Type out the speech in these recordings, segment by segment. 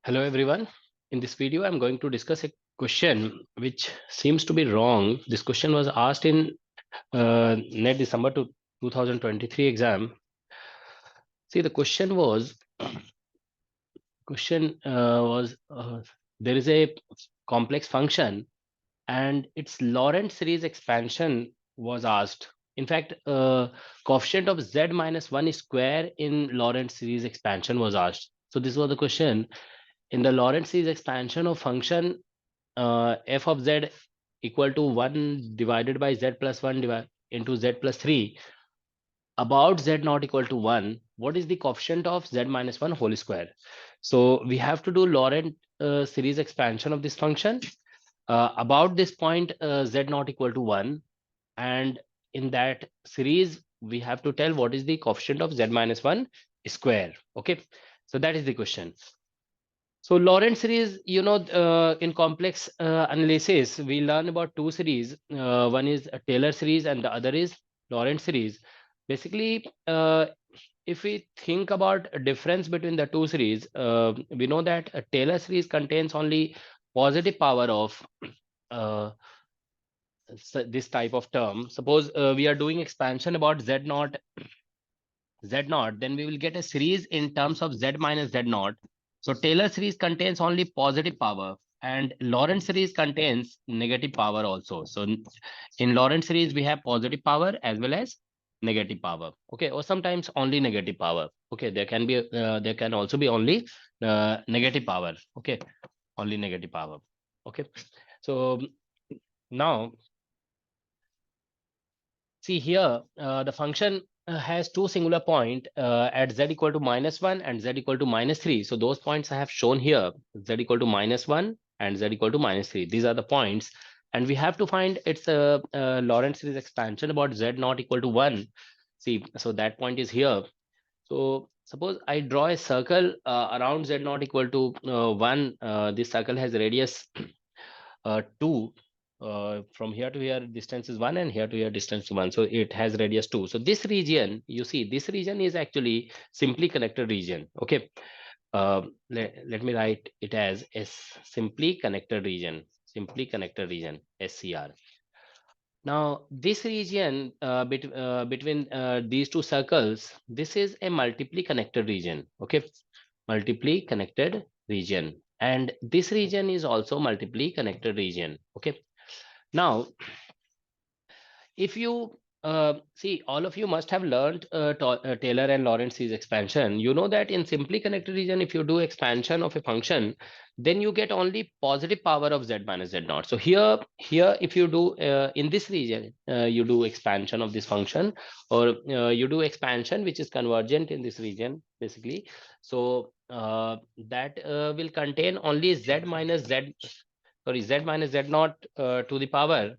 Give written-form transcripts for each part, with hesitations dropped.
Hello everyone. In this video, I'm going to discuss a question which seems to be wrong. This question was asked in net December to 2023 exam. See, the question was there is a complex function and its Laurent series expansion was asked. In fact, coefficient of z minus 1 square in Laurent series expansion was asked. So this was the question. In the Laurent series expansion of function f of z equal to 1 divided by z plus 1 into z plus 3 about z not equal to 1, what is the coefficient of z minus 1 whole square? So we have to do Laurent series expansion of this function about this point z not equal to 1, and in that series we have to tell what is the coefficient of z minus 1 square. Okay, so that is the question. So Laurent series, in complex analysis, we learn about two series. One is a Taylor series and the other is Laurent series. Basically, if we think about a difference between the two series, we know that a Taylor series contains only positive power of this type of term. Suppose we are doing expansion about z naught, then we will get a series in terms of z minus z naught. So Taylor series contains only positive power and Laurent series contains negative power also. So in Laurent series, we have positive power as well as negative power. Okay, or sometimes only negative power. Okay, there can also be only negative power. Okay, only negative power. Okay, so now see here, the function has two singular point at z equal to -1 and z equal to -3. So those points I have shown here, z equal to -1 and z equal to -3. These are the points, and we have to find its Laurent series expansion about z not equal to 1. See, so that point is here. So suppose I draw a circle around z not equal to 1. This circle has radius 2. From here to here distance is 1 and here to here distance is 1, so it has radius 2. So this region, you see, this region is actually simply connected region. Okay, let me write it as simply connected region, SCR. Now this region between these two circles, this is a multiply connected region. Okay, multiply connected region, and this region is also multiply connected region. Okay, now if you see, all of you must have learned Taylor and Laurent series expansion. You know that in simply connected region, if you do expansion of a function, then you get only positive power of z minus z naught. So here, if you do in this region, you do expansion of this function, or you do expansion which is convergent in this region, basically. So that will contain only z minus z naught to the power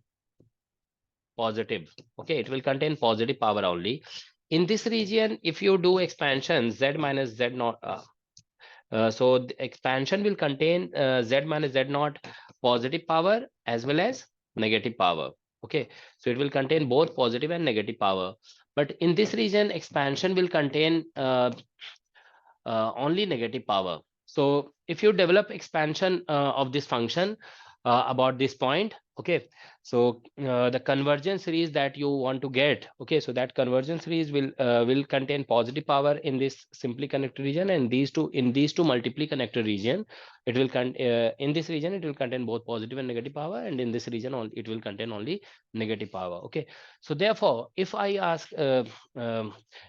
positive. Okay, it will contain positive power only. In this region, if you do expansion z minus z naught, so the expansion will contain z minus z naught positive power as well as negative power. Okay, so it will contain both positive and negative power. But in this region, expansion will contain only negative power. So if you develop expansion of this function about this point, okay, so the convergence series that you want to get, okay, so that convergence series will contain positive power in this simply connected region, and these two multiply connected region, it will in this region it will contain both positive and negative power, and in this region it will contain only negative power. Okay, so therefore if I ask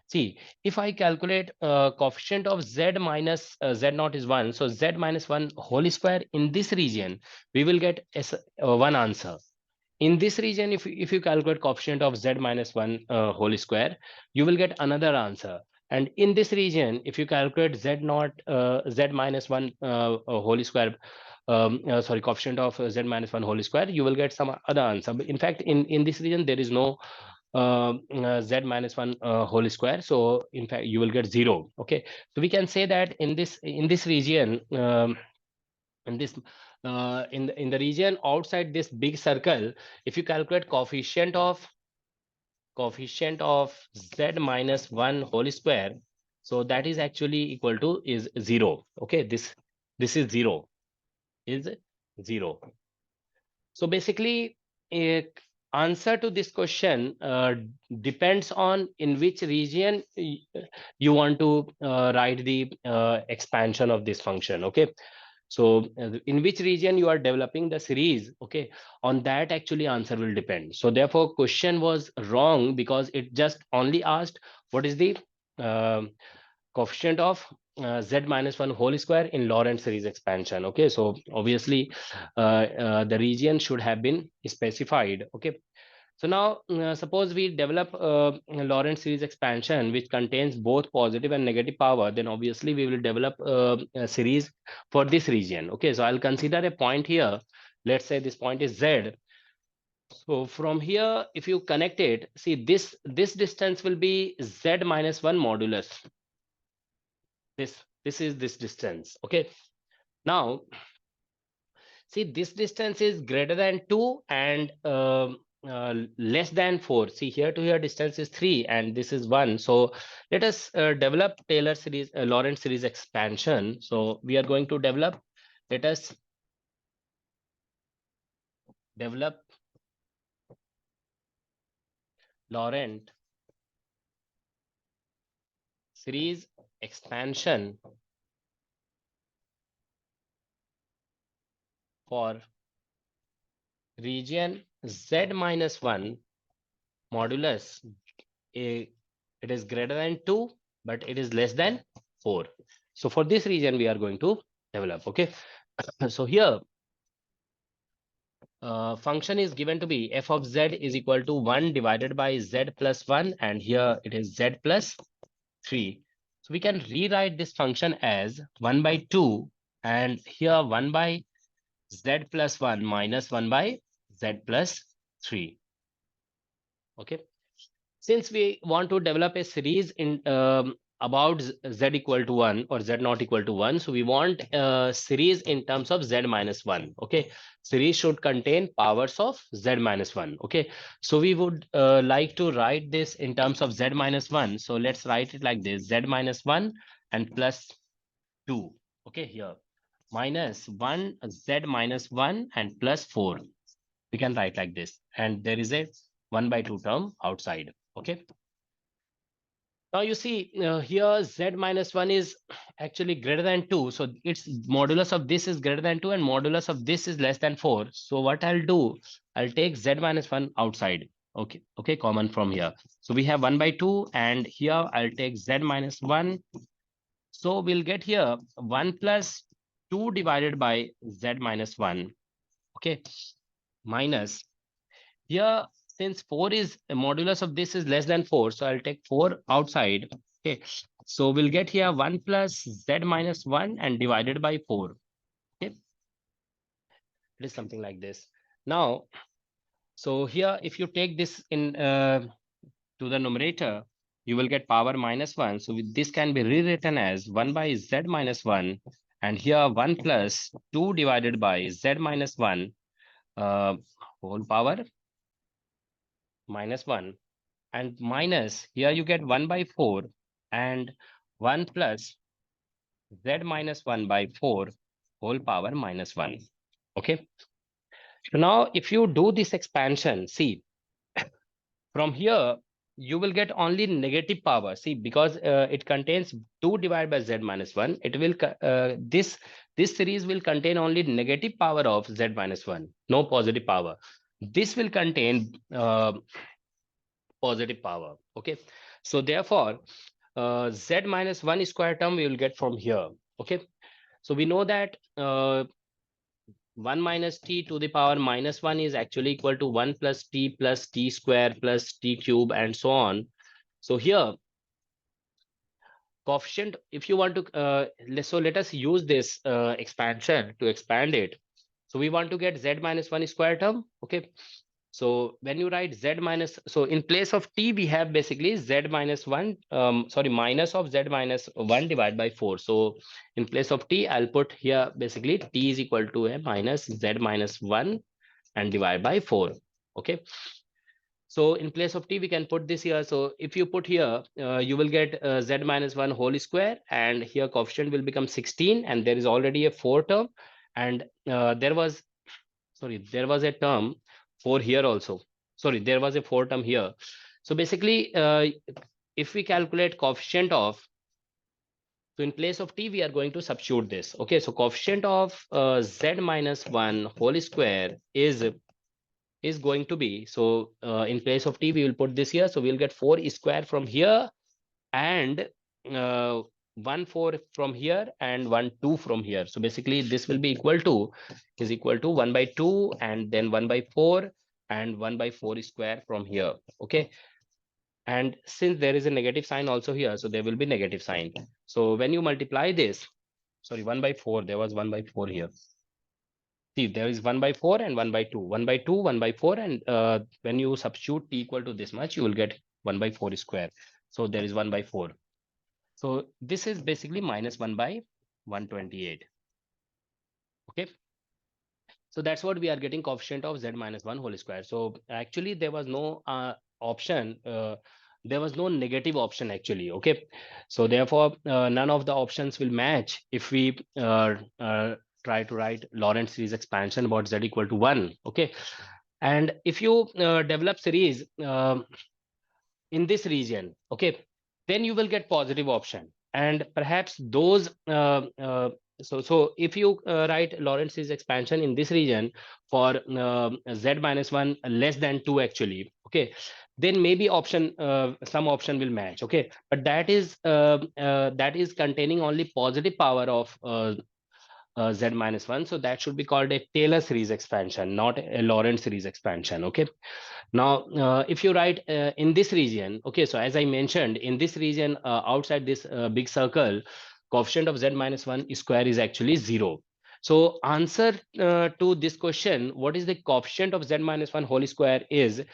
see, if I calculate coefficient of z minus z naught is 1, so z minus 1 whole square in this region, we will get one answer. In this region, if you calculate coefficient of z minus 1 whole square, you will get another answer. And in this region, if you calculate z naught z minus 1 whole square, sorry, coefficient of z minus 1 whole square, you will get some other answer. But in fact, in this region, there is no z minus 1 whole square, so in fact you will get 0. Okay, so we can say that in this region, in this in the region outside this big circle, if you calculate coefficient of z minus 1 whole square, so that is actually equal to is 0. Okay, this This is 0, is 0. So basically, a answer to this question depends on in which region you want to write the expansion of this function. Okay, so in which region you are developing the series, okay, on that actually answer will depend. So therefore question was wrong because it just only asked what is the um coefficient of z minus 1 whole square in Lorentz series expansion. Okay, so obviously the region should have been specified. Okay, so now suppose we develop a Lorentz series expansion which contains both positive and negative power, then obviously we will develop a series for this region. Okay, so I'll consider a point here. Let's say this point is z. So from here, if you connect it, see this distance will be z minus 1 modulus. This is this distance. Okay, now see this distance is greater than 2 and less than 4. See, here to here distance is 3 and this is 1. So let us develop Taylor series, Lorentz series expansion. So we are going to develop, let us develop Lorentz series expansion for region z minus 1 modulus a, it is greater than 2 but it is less than 4. So for this region we are going to develop. Okay, so here function is given to be f of z is equal to 1 divided by z plus 1 and here it is z plus 3. So we can rewrite this function as 1 by 2 and here 1 by z plus 1 minus 1 by z plus 3. Okay, since we want to develop a series in about z equal to 1 or z not equal to 1, so we want a series in terms of z minus 1. Okay, series should contain powers of z minus 1. Okay, so we would like to write this in terms of z minus 1. So let's write it like this: z minus 1 and plus 2. Okay, here minus 1 z minus 1 and plus 4. We can write like this, and there is a 1 by 2 term outside. Okay, now you see here z minus 1 is actually greater than 2. So its modulus of this is greater than 2 and modulus of this is less than 4. So what I'll do, I'll take z minus 1 outside. Okay, okay, common from here. So we have 1 by 2 and here I'll take z minus 1. So we'll get here 1 plus 2 divided by z minus 1. Okay, minus here, since 4 is modulus of this is less than 4, so I'll take 4 outside. Okay, so we'll get here 1 plus z minus 1 and divided by 4. Okay, it is something like this. Now, so here if you take this in to the numerator, you will get power minus 1. So this can be rewritten as 1 by z minus 1 and here 1 plus 2 divided by z minus 1 whole power minus 1. And minus here you get 1 by 4 and 1 plus z minus 1 by 4 whole power minus 1. Okay, so now if you do this expansion, see from here you will get only negative power. See, because it contains 2 divided by z minus 1, it will this series will contain only negative power of z minus 1, no positive power. This will contain positive power. Okay, so therefore z minus 1 square term we will get from here. Okay, so we know that 1 minus t to the power minus 1 is actually equal to 1 plus t square plus t cube and so on. So here coefficient, if you want to so let us use this expansion to expand it. So we want to get z minus 1 square term. Okay, so when you write z minus, so in place of t, we have basically z minus 1, sorry, minus of z minus 1 divided by 4. So in place of t, I'll put here basically t is equal to a minus z minus 1 and divide by 4. Okay. So in place of t, we can put this here. So if you put here, you will get z minus 1 whole square, and here coefficient will become 16, and there is already a 4 term, and there was a term 4 here also. Sorry, there was a 4 term here. So basically, if we calculate coefficient of, so in place of t, we are going to substitute this. Okay, so coefficient of z minus 1 whole square is going to be, so in place of t, we will put this here. So we'll get 4 square from here, and 1 4 from here, and 1 2 from here. So basically this will be equal to, is equal to 1 by 2, and then 1 by 4, and 1 by 4 square from here. Okay, and since there is a negative sign also here, so there will be negative sign. So when you multiply this, sorry, 1 by 4, there was 1 by 4 here. See, there is 1 by 4 and 1 by 2, 1 by 2, 1 by 4, and when you substitute t equal to this much, you will get 1 by 4 square. So there is 1 by 4. So this is basically minus 1 by 128. Okay. So that's what we are getting, coefficient of z minus 1 whole square. So actually there was no option. There was no negative option actually. Okay. So therefore, none of the options will match if we try to write Lorentz series expansion about z equal to 1. Okay. And if you develop series in this region, okay, then you will get positive option, and perhaps those so if you write Lorentz series expansion in this region for z minus 1 less than 2 actually, okay, then maybe option some option will match. Okay, but that is containing only positive power of z minus 1, so that should be called a Taylor series expansion, not a Lorentz series expansion. Okay, now if you write in this region, okay, so as I mentioned, in this region outside this big circle, coefficient of z minus 1 square is actually 0. So answer to this question, what is the coefficient of z minus 1 whole square, is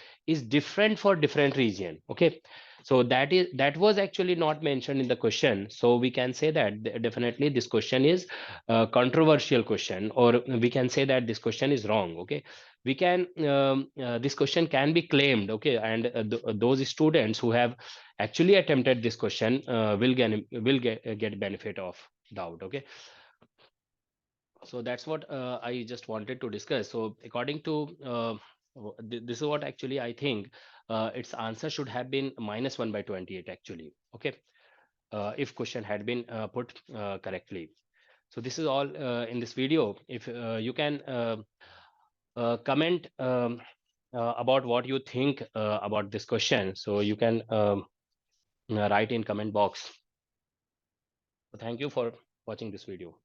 different for different region. Okay, so that was actually not mentioned in the question. So we can say that definitely this question is a controversial question, or we can say that this question is wrong. Okay, we can this question can be claimed. Okay, and those students who have actually attempted this question will get benefit of doubt. Okay, so that's what I just wanted to discuss. So according to this is what actually I think its answer should have been minus 1 by 28 actually. Okay, if question had been put correctly. So this is all in this video. If you can comment about what you think about this question, so you can write in comment box. So thank you for watching this video.